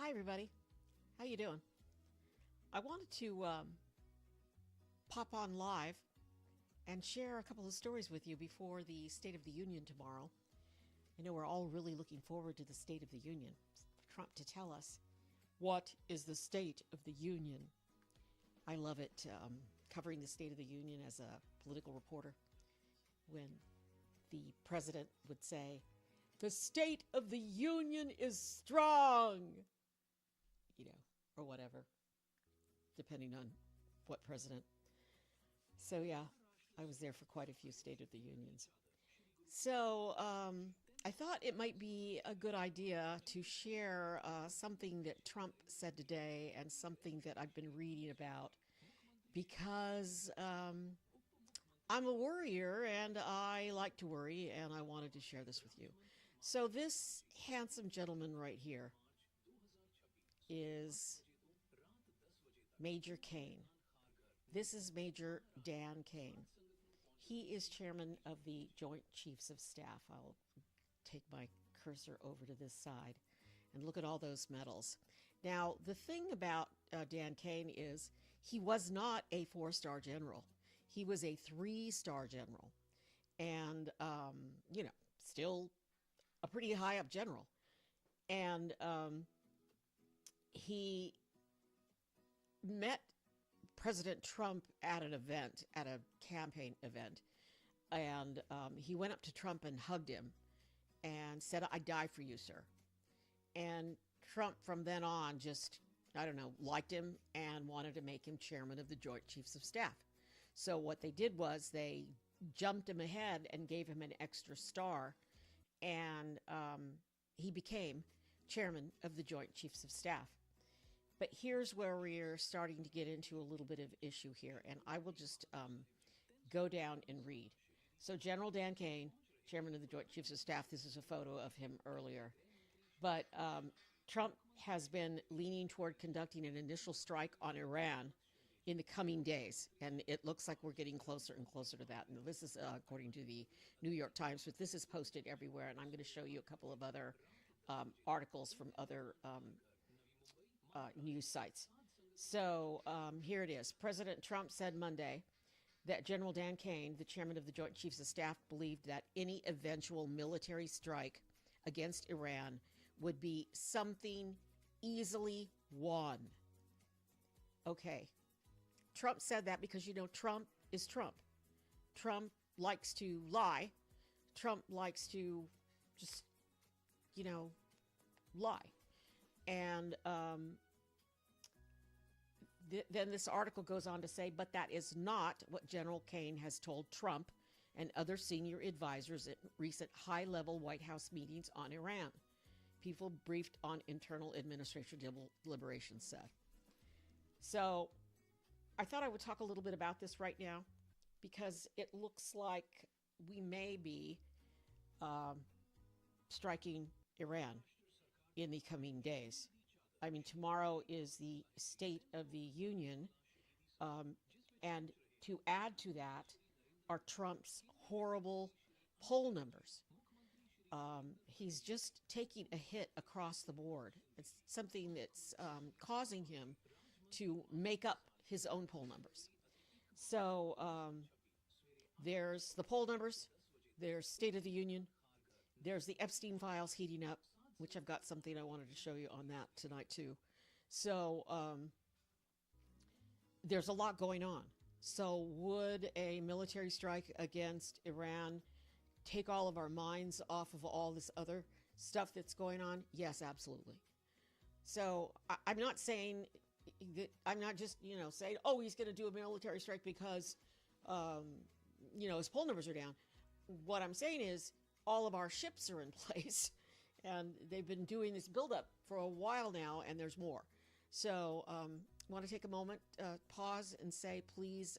Hi, everybody. How you doing? I wanted to pop on live and share a couple of stories with you before the State of the Union tomorrow. I know we're all really looking forward to the State of the Union. Trump to tell us what is the State of the Union. I love it covering the State of the Union as a political reporter when the president would say, "The State of the Union is strong," or whatever, depending on what president. So, yeah, I was there for quite a few State of the Unions. So, I thought it might be a good idea to share something that Trump said today and something that I've been reading about because I'm a worrier and I like to worry, and I wanted to share this with you. So, this handsome gentleman right here is Major Caine. This is Major Dan Caine. He is chairman of the Joint Chiefs of Staff. I'll take my cursor over to this side and look at all those medals. Now, the thing about Dan Caine is he was not a four-star general. He was a three-star general and, still a pretty high-up general. And he met President Trump at an event, at a campaign event, and he went up to Trump and hugged him and said, "I die for you, sir." And Trump, from then on, just, I don't know, liked him and wanted to make him chairman of the Joint Chiefs of Staff. So what they did was they jumped him ahead and gave him an extra star, and he became chairman of the Joint Chiefs of Staff. But here's where we're starting to get into a little bit of issue here, and I will just go down and read. So General Dan Caine, chairman of the Joint Chiefs of Staff, this is a photo of him earlier. But Trump has been leaning toward conducting an initial strike on Iran in the coming days, and it looks like we're getting closer and closer to that. And this is according to the New York Times, but this is posted everywhere, and I'm going to show you a couple of other articles from other news sites. So here it is. President Trump said Monday that General Dan Caine, the chairman of the Joint Chiefs of Staff, believed that any eventual military strike against Iran would be something easily won. Okay. Trump said that because, Trump is Trump. Trump likes to lie. Trump likes to just, lie. And then this article goes on to say, but that is not what General Caine has told Trump and other senior advisors at recent high-level White House meetings on Iran. People briefed on internal administration deliberations said. So I thought I would talk a little bit about this right now because it looks like we may be striking Iran in the coming days. I mean, tomorrow is the State of the Union, and to add to that are Trump's horrible poll numbers. He's just taking a hit across the board. It's something that's causing him to make up his own poll numbers. So there's the poll numbers, there's State of the Union, there's the Epstein files heating up, which I've got something I wanted to show you on that tonight too. So there's a lot going on. So would a military strike against Iran take all of our minds off of all this other stuff that's going on? Yes, absolutely. So I'm not saying that, I'm not just, saying, oh, he's going to do a military strike because, his poll numbers are down. What I'm saying is all of our ships are in place. And they've been doing this buildup for a while now, and there's more. So I want to take a moment, pause, and say, please,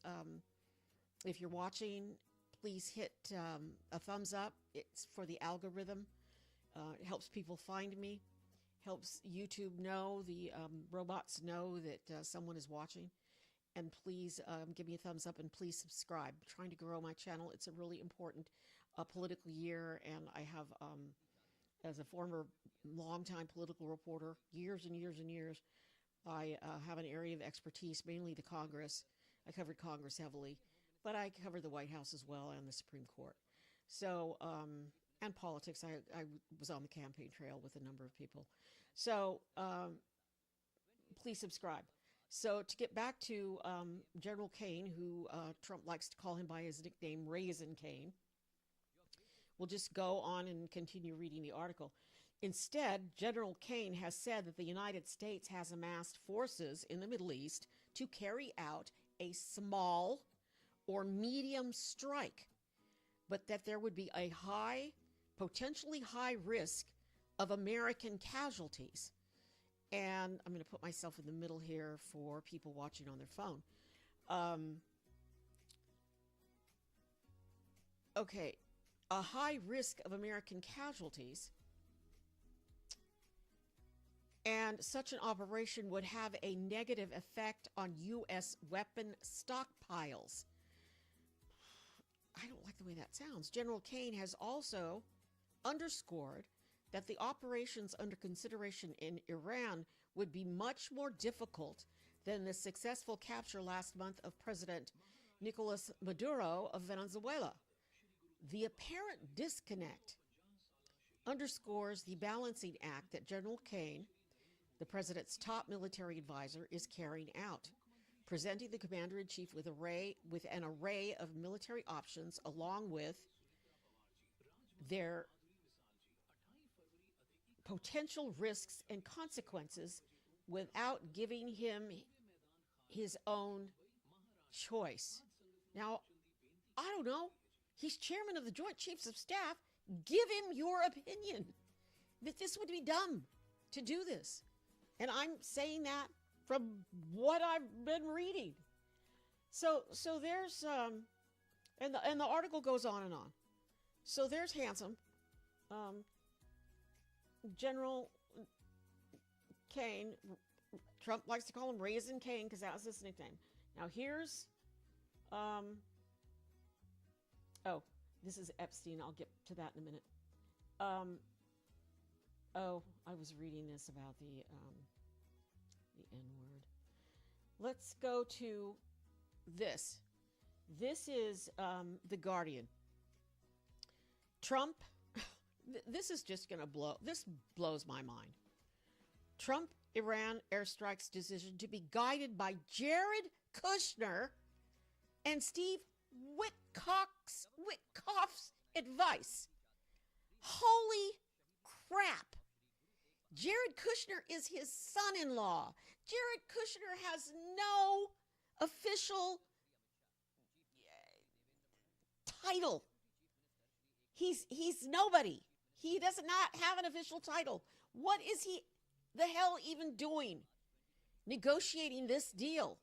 if you're watching, please hit a thumbs up. It's for the algorithm. It helps people find me, helps YouTube know, the robots know that someone is watching. And please give me a thumbs up, and please subscribe. I'm trying to grow my channel. It's a really important political year, and I have as a former longtime political reporter, years and years and years, I have an area of expertise, mainly the Congress. I covered Congress heavily, but I covered the White House as well and the Supreme Court. So, and politics. I was on the campaign trail with a number of people. So, please subscribe. So, to get back to General Caine, who Trump likes to call him by his nickname, Raisin Caine, we'll just go on and continue reading the article. Instead, General Caine has said that the United States has amassed forces in the Middle East to carry out a small or medium strike, but that there would be a potentially high risk of American casualties. And I'm going to put myself in the middle here for people watching on their phone. Okay, a high risk of American casualties. And such an operation would have a negative effect on U.S. weapon stockpiles. I don't like the way that sounds. General Caine has also underscored that the operations under consideration in Iran would be much more difficult than the successful capture last month of President Nicolas Maduro of Venezuela. The apparent disconnect underscores the balancing act that General Caine, the president's top military advisor, is carrying out, presenting the commander-in-chief with an array of military options along with their potential risks and consequences without giving him his own choice. Now, I don't know. He's chairman of the Joint Chiefs of Staff. Give him your opinion that this would be dumb to do this. And I'm saying that from what I've been reading. So there's and the article goes on and on. So there's Handsome, General Caine. Trump likes to call him Raisin Caine because that was his nickname. Now here's this is Epstein. I'll get to that in a minute. I was reading this about the N-word. Let's go to this. This is The Guardian. Trump, this is just going to this blows my mind. Trump Iran airstrikes decision to be guided by Jared Kushner and Steve Witkoff's advice. Holy crap. Jared Kushner is his son-in-law. Jared Kushner has no official title. He's nobody. He does not have an official title. What is he the hell even doing? Negotiating this deal.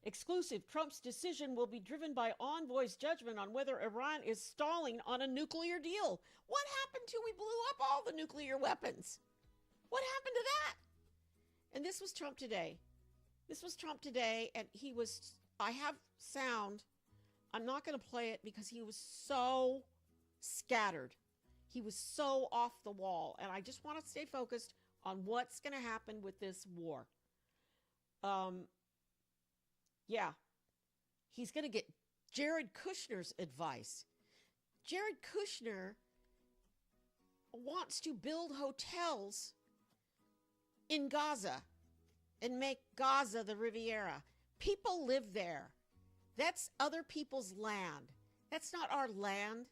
Exclusive. Trump's decision will be driven by envoy's judgment on whether Iran is stalling on a nuclear deal. What happened till we blew up all the nuclear weapons? What happened to that? And this was Trump today. And I have sound. I'm not going to play it because he was so scattered. He was so off the wall. And I just want to stay focused on what's going to happen with this war. Yeah, he's going to get Jared Kushner's advice. Jared Kushner wants to build hotels in Gaza and make Gaza the Riviera. People live there. That's other people's land. That's not our land.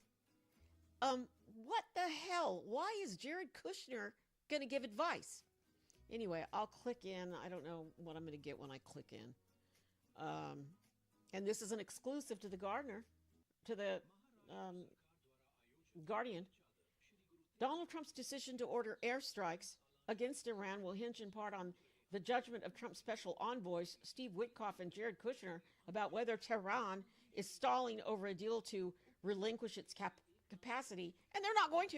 What the hell? Why is Jared Kushner going to give advice? Anyway, I'll click in. I don't know what I'm going to get when I click in. And this is an exclusive to the Guardian. Donald Trump's decision to order airstrikes against Iran will hinge in part on the judgment of Trump's special envoys, Steve Witkoff and Jared Kushner, about whether Tehran is stalling over a deal to relinquish its capacity, and they're not going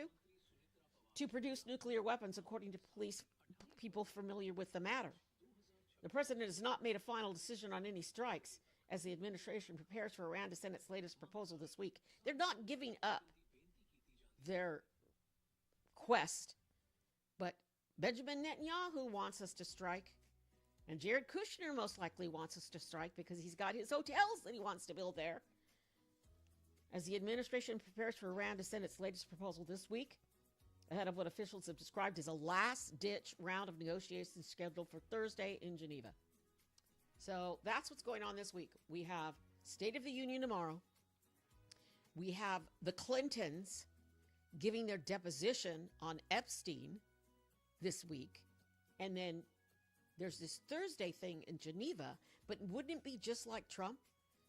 to produce nuclear weapons, according to people familiar with the matter. The president has not made a final decision on any strikes as the administration prepares for Iran to send its latest proposal this week. They're not giving up. their quest. But Benjamin Netanyahu wants us to strike. And Jared Kushner most likely wants us to strike because he's got his hotels that he wants to build there. As the administration prepares for Iran to send its latest proposal this week, ahead of what officials have described as a last-ditch round of negotiations scheduled for Thursday in Geneva. So that's what's going on this week. We have State of the Union tomorrow. We have the Clintons giving their deposition on Epstein this week. And then there's this Thursday thing in Geneva. But wouldn't it be just like Trump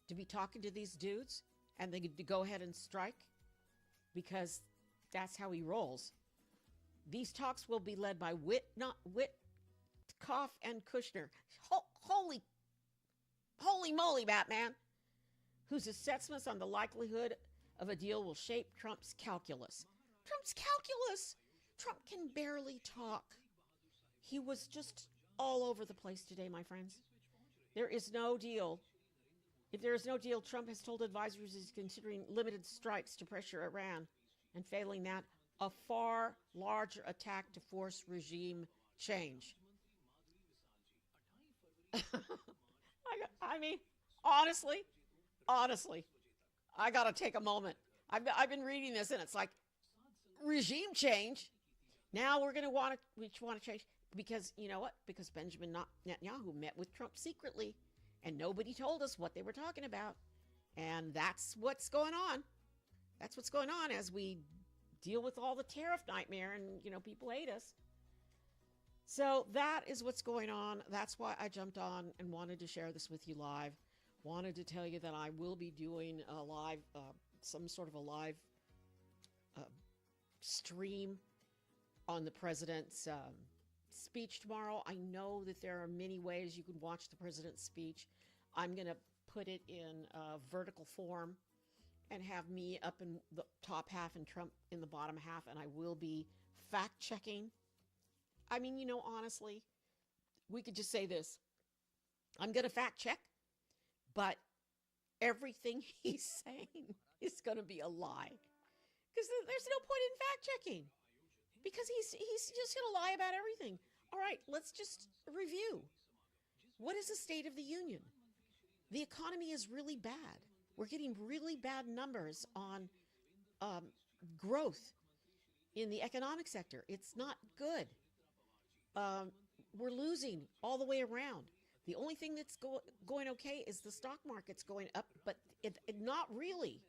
to be talking to these dudes and they could go ahead and strike? Because that's how he rolls. These talks will be led by Witkoff and Kushner. Holy moly, Batman! Whose assessments on the likelihood of a deal will shape Trump's calculus. Trump's calculus! Trump can barely talk. He was just all over the place today, my friends. There is no deal. If there is no deal, Trump has told advisors he's considering limited strikes to pressure Iran, and failing that, a far larger attack to force regime change. I mean, honestly, I got to take a moment. I've been reading this, and it's like, regime change. Now we want to change because you know what? Because Benjamin Netanyahu met with Trump secretly, and nobody told us what they were talking about, and that's what's going on. That's what's going on as we deal with all the tariff nightmare, and people hate us. So that is what's going on. That's why I jumped on and wanted to share this with you live. Wanted to tell you that I will be doing a live, some sort of a live stream on the president's speech tomorrow. I know that there are many ways you can watch the president's speech. I'm going to put it in vertical form and have me up in the top half and Trump in the bottom half, and I will be fact-checking. I mean, honestly, we could just say this. I'm going to fact-check, but everything he's saying is going to be a lie. Because there's no point in fact-checking. Because he's just going to lie about everything. All right, let's just review. What is the State of the Union? The economy is really bad. We're getting really bad numbers on growth in the economic sector. It's not good. We're losing all the way around. The only thing that's going okay is the stock market's going up, but not really,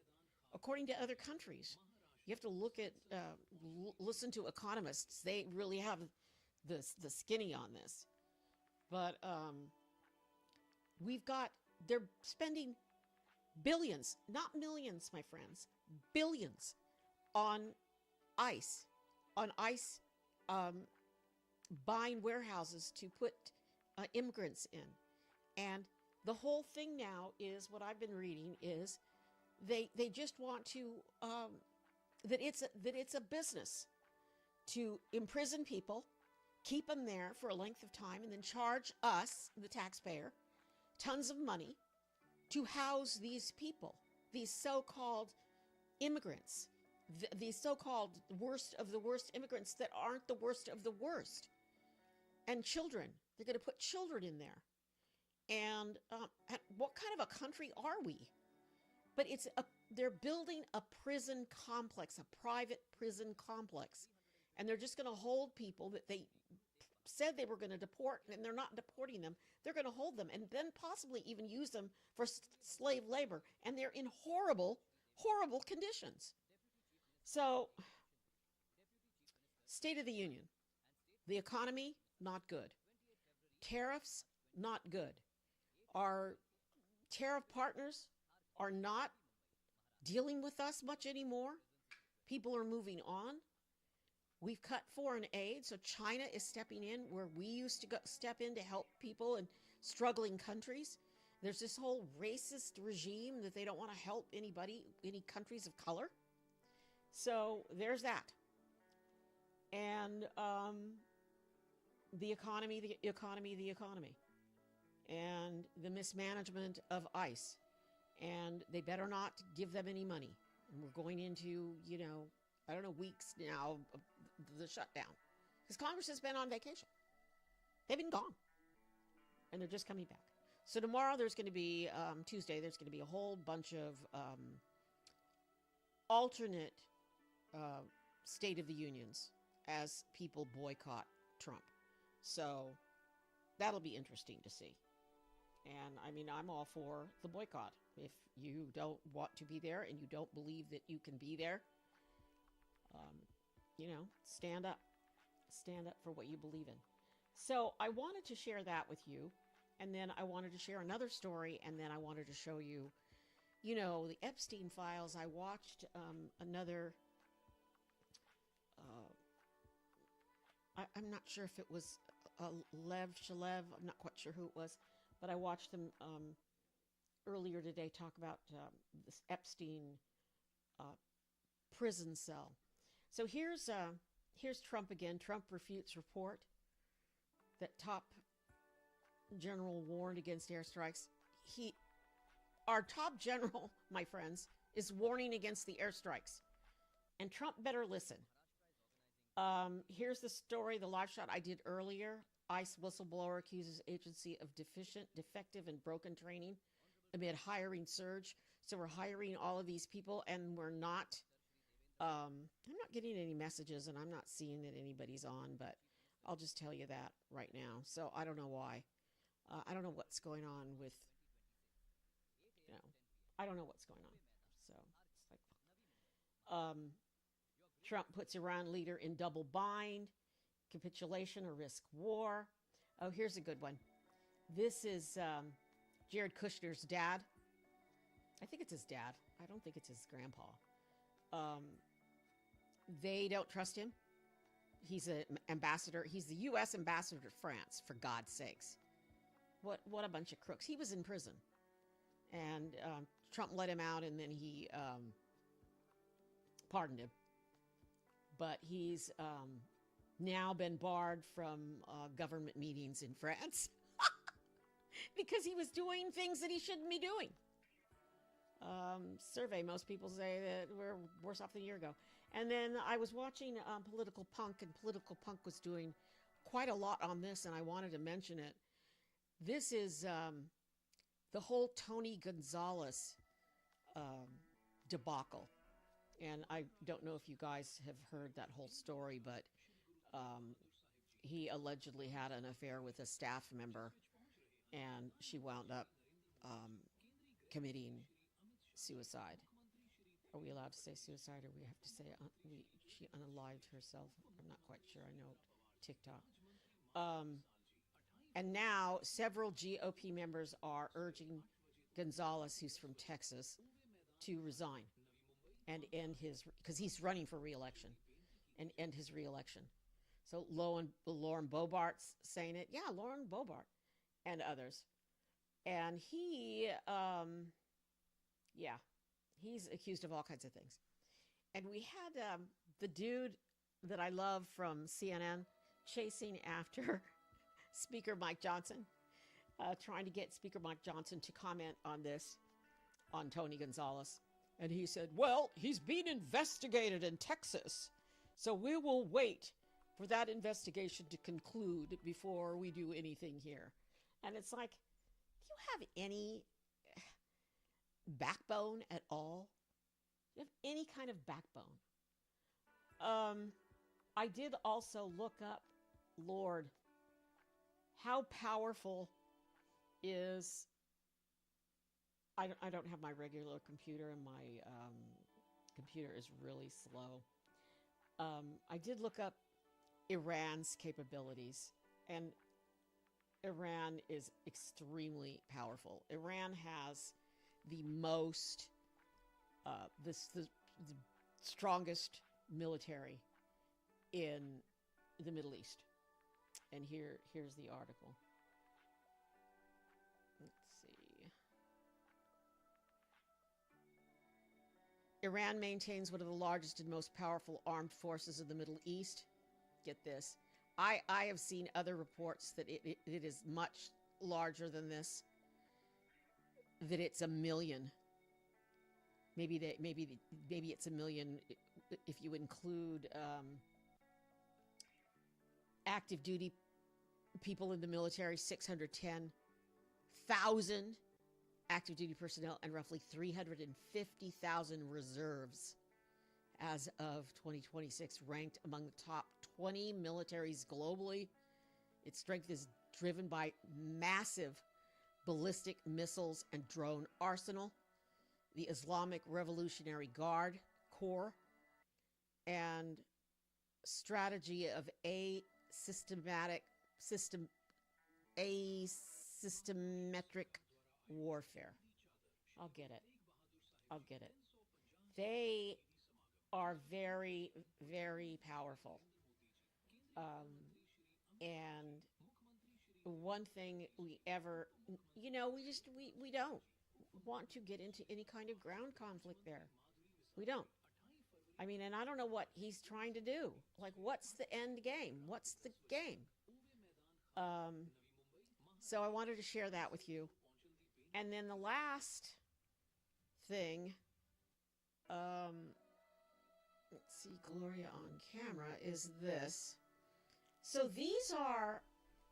according to other countries. You have to look at, listen to economists. They really have the skinny on this. But they're spending billions, not millions, my friends, billions on ICE, buying warehouses to put immigrants in. And the whole thing now is, what I've been reading is, they just want to, that it's a business to imprison people, keep them there for a length of time, and then charge us, the taxpayer, tons of money to house these people, these so-called immigrants, these so-called worst of the worst immigrants that aren't the worst of the worst. And children, they're going to put children in there. And what kind of a country are we? But they're building a prison complex, a private prison complex. And they're just going to hold people that they said they were going to deport, and they're not deporting them. They're going to hold them and then possibly even use them for slave labor. And they're in horrible, horrible conditions. So, State of the Union. The economy, not good. Tariffs, not good. Our tariff partners are not dealing with us much anymore. People are moving on. We've cut foreign aid, so China is stepping in where we used to step in to help people in struggling countries. There's this whole racist regime that they don't want to help anybody, any countries of color. So there's that. And the economy. And the mismanagement of ICE. And they better not give them any money. And we're going into, I don't know, weeks now of the shutdown. Because Congress has been on vacation. They've been gone. And they're just coming back. So tomorrow there's going to be, Tuesday, there's going to be a whole bunch of alternate uh, State of the Unions as people boycott Trump. So that'll be interesting to see. And I mean, I'm all for the boycott. If you don't want to be there and you don't believe that you can be there, stand up. Stand up for what you believe in. So I wanted to share that with you. And then I wanted to share another story. And then I wanted to show you, the Epstein files. I watched another, I'm not sure if it was Lev Shalev. I'm not quite sure who it was. But I watched them earlier today talk about this Epstein prison cell. So here's Trump again. Trump refutes report that top general warned against airstrikes. Our top general, my friends, is warning against the airstrikes. And Trump better listen. Here's the story, the live shot I did earlier. ICE whistleblower accuses agency of defective, and broken training amid hiring surge. So we're hiring all of these people, and we're not. I'm not getting any messages, and I'm not seeing that anybody's on. But I'll just tell you that right now. So I don't know why. I don't know what's going on with. I don't know what's going on. So it's like Trump puts Iran leader in double bind. Capitulation or risk war. Oh, here's a good one. This is Jared Kushner's dad. I think it's his dad. I don't think it's his grandpa. They don't trust him. He's an ambassador. He's the U.S. ambassador to France, for God's sakes. What a bunch of crooks. He was in prison. And Trump let him out, and then he pardoned him. But he's now been barred from government meetings in France because he was doing things that he shouldn't be doing. Survey, most people say that we're worse off than a year ago. And then I was watching Political Punk, and Political Punk was doing quite a lot on this, and I wanted to mention it. This is the whole Tony Gonzalez debacle. And I don't know if you guys have heard that whole story, but he allegedly had an affair with a staff member, and she wound up committing suicide. Are we allowed to say suicide, or we have to say she unalived herself? I'm not quite sure. I know TikTok. And now several GOP members are urging Gonzalez, who's from Texas, to resign and end his, because he's running for re-election, and end his re-election. So Lauren Boebert's saying it. Yeah, Lauren Boebert and others. And he, he's accused of all kinds of things. And we had the dude that I love from CNN chasing after Speaker Mike Johnson, trying to get Speaker Mike Johnson to comment on this, on Tony Gonzalez. And he said, well, he's being investigated in Texas, so we will wait for that investigation to conclude before we do anything here. And it's like, do you have any backbone at all? Do you have any kind of backbone? I did also look up, Lord, how powerful is... I don't have my regular computer, and my computer is really slow. I did look up Iran's capabilities, and Iran is extremely powerful. Iran has the most, the strongest military in the Middle East. And here's the article. Let's see. Iran maintains one of the largest and most powerful armed forces in the Middle East. Get this. I have seen other reports that it is much larger than this, that it's 1 million. Maybe it's 1 million if you include active duty people in the military, 610,000 active duty personnel and roughly 350,000 reserves as of 2026, ranked among the top 20 militaries globally. Its strength is driven by massive ballistic missiles and drone arsenal, the Islamic Revolutionary Guard Corps, and strategy of asymmetric warfare. I'll get it. They are very, very powerful. And one thing we don't want to get into any kind of ground conflict there. We don't. I mean, and I don't know what he's trying to do. Like, what's the end game? What's the game? So I wanted to share that with you. And then the last thing, let's see, Gloria on camera, is this. So these are,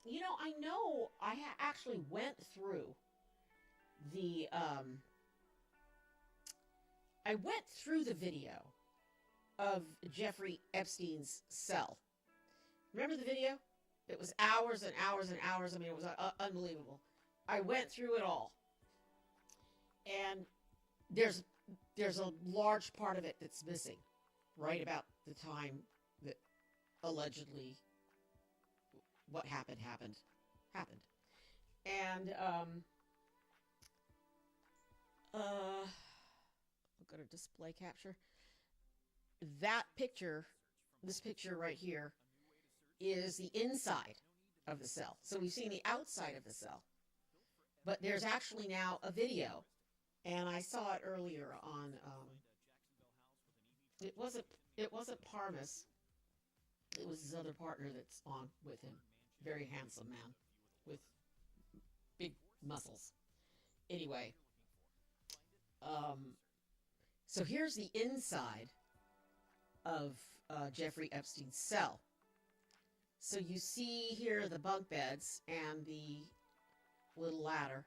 I know I actually went through the video of Jeffrey Epstein's cell. Remember the video? It was hours and hours and hours. I mean, it was unbelievable. I went through it all. And there's a large part of it that's missing right about the time that allegedly what happened. And I'll go to display capture. That picture, this picture right here, is the inside of the cell. So we've seen the outside of the cell, but there's actually now a video, and I saw it earlier on. It wasn't Parmas. It was his other partner that's on with him. Very handsome man with big muscles. Anyway, so here's the inside of Jeffrey Epstein's cell. So you see here the bunk beds and the little ladder.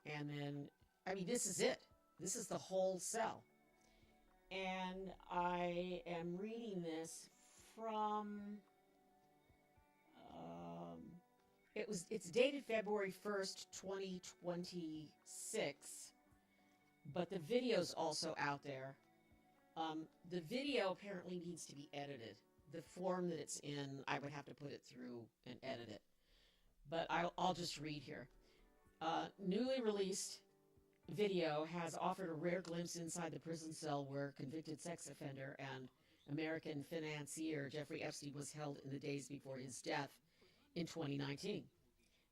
And then, I mean, this is it. This is the whole cell. And I am reading this from, it's dated February 1st, 2026, but the video's also out there. The video apparently needs to be edited. The form that it's in, I would have to put it through and edit it. But I'll just read here. Newly released video has offered a rare glimpse inside the prison cell where convicted sex offender and American financier Jeffrey Epstein was held in the days before his death in 2019.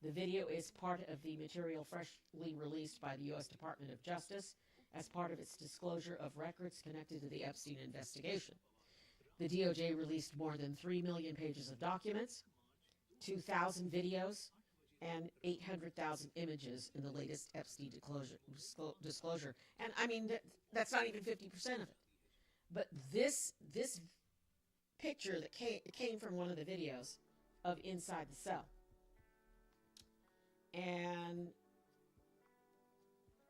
The video is part of the material freshly released by the U.S. Department of Justice as part of its disclosure of records connected to the Epstein investigation. The DOJ released more than 3 million pages of documents, 2,000 videos, and 800,000 images in the latest Epstein disclosure. And I mean, that's not even 50% of it. But this picture that came from one of the videos of inside the cell. And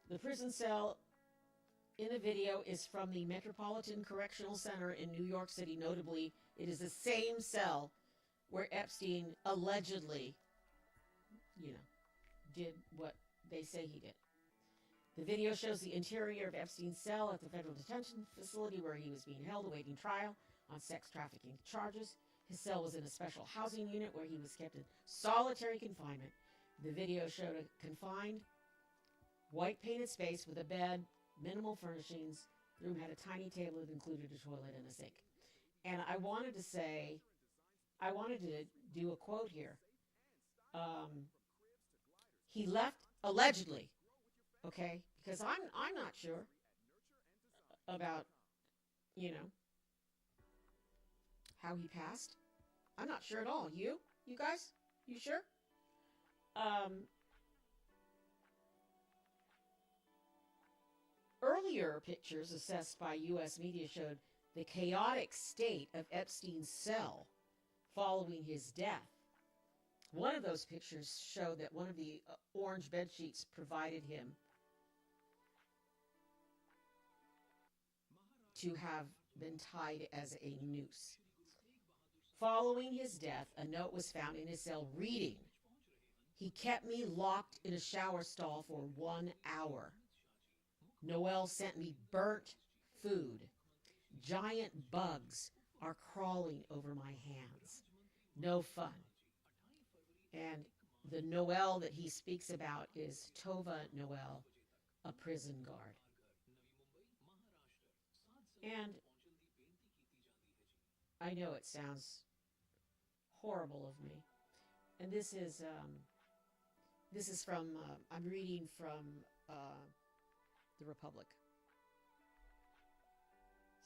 the prison cell in the video is from the Metropolitan Correctional Center in New York City. Notably, it is the same cell where Epstein allegedly, did what they say he did. The video shows the interior of Epstein's cell at the federal detention facility where he was being held awaiting trial on sex trafficking charges. His cell was in a special housing unit where he was kept in solitary confinement. The video showed a confined, white painted space with a bed, minimal furnishings. The room had a tiny table that included a toilet and a sink. And I wanted to do a quote here. He left allegedly, okay? Because I'm not sure about, how he passed. I'm not sure at all. You guys? You sure? Earlier pictures assessed by U.S. media showed the chaotic state of Epstein's cell following his death. One of those pictures showed that one of the orange bed sheets provided him to have been tied as a noose. Following his death, a note was found in his cell reading, "He kept me locked in a shower stall for 1 hour. Noel sent me burnt food. Giant bugs are crawling over my hands. No fun." And the Noel that he speaks about is Tova Noel, a prison guard. And I know it sounds horrible of me. And this is from I'm reading from the Republic.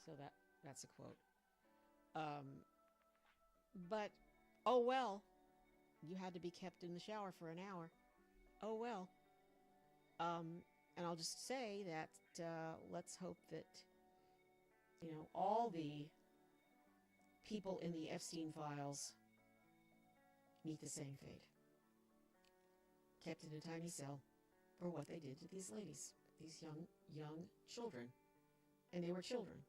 So that's a quote. But oh well, you had to be kept in the shower for an hour. Oh well. And I'll just say that let's hope that all the people in the Epstein files meet the same fate. Kept in a tiny cell for what they did to these ladies, these young children. And they were children.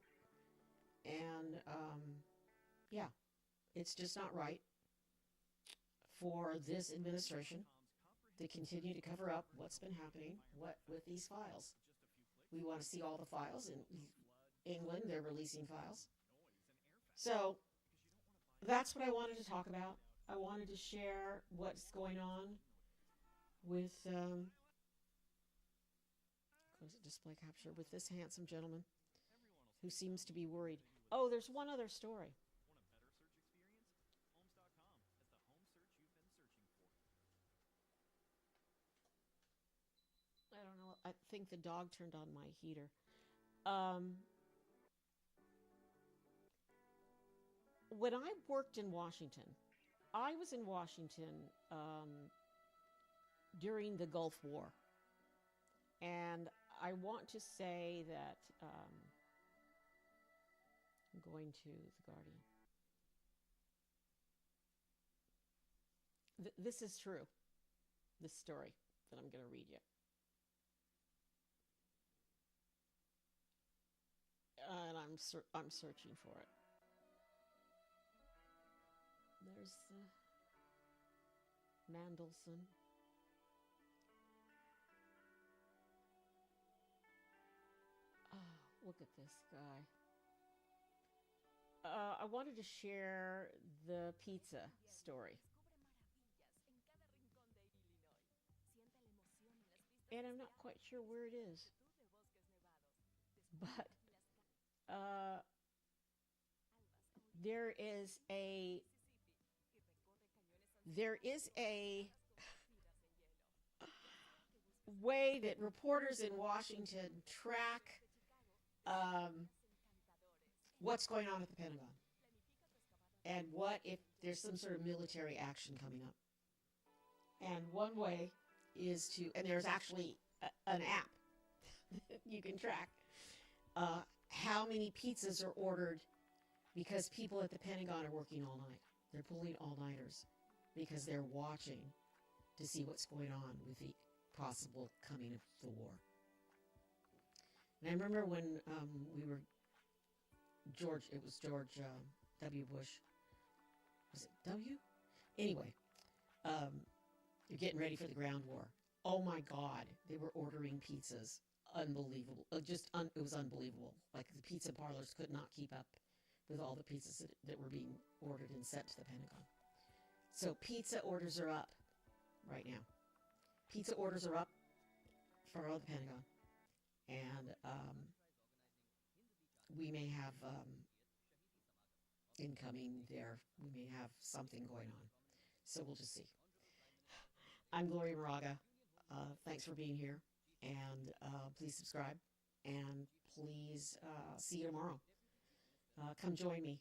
And yeah, it's just not right for this administration to continue to cover up what's been happening with these files. We want to see all the files. In England, they're releasing files. So that's what I wanted to talk about. I wanted to share what's going on with display capture with this handsome gentleman who seems to be worried. Oh, there's one other story. I don't know. I think the dog turned on my heater. When I worked in Washington, I was in Washington during the Gulf War. And I want to say that I'm going to The Guardian. This is true, this story that I'm going to read you. And I'm searching for it. There's Mandelson. Oh, look at this guy. I wanted to share the pizza story. And I'm not quite sure where it is. But there is a way that reporters in Washington track what's going on at the Pentagon and what if there's some sort of military action coming up. And one way is to, and there's actually an app that you can track how many pizzas are ordered because people at the Pentagon are working all night. They're pulling all-nighters because they're watching to see what's going on with the possible coming of the war. And I remember when it was George W. Bush. Was it W? Anyway, you're getting ready for the ground war. Oh my God, they were ordering pizzas. Unbelievable. It was unbelievable. Like the pizza parlors could not keep up with all the pizzas that were being ordered and sent to the Pentagon. So pizza orders are up right now. Pizza orders are up for all the Pentagon. And we may have incoming there. We may have something going on. So we'll just see. I'm Gloria Moraga. Thanks for being here. And please subscribe. And please see you tomorrow. Come join me.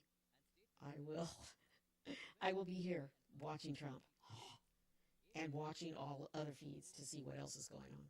I will be here watching Trump and watching all other feeds to see what else is going on.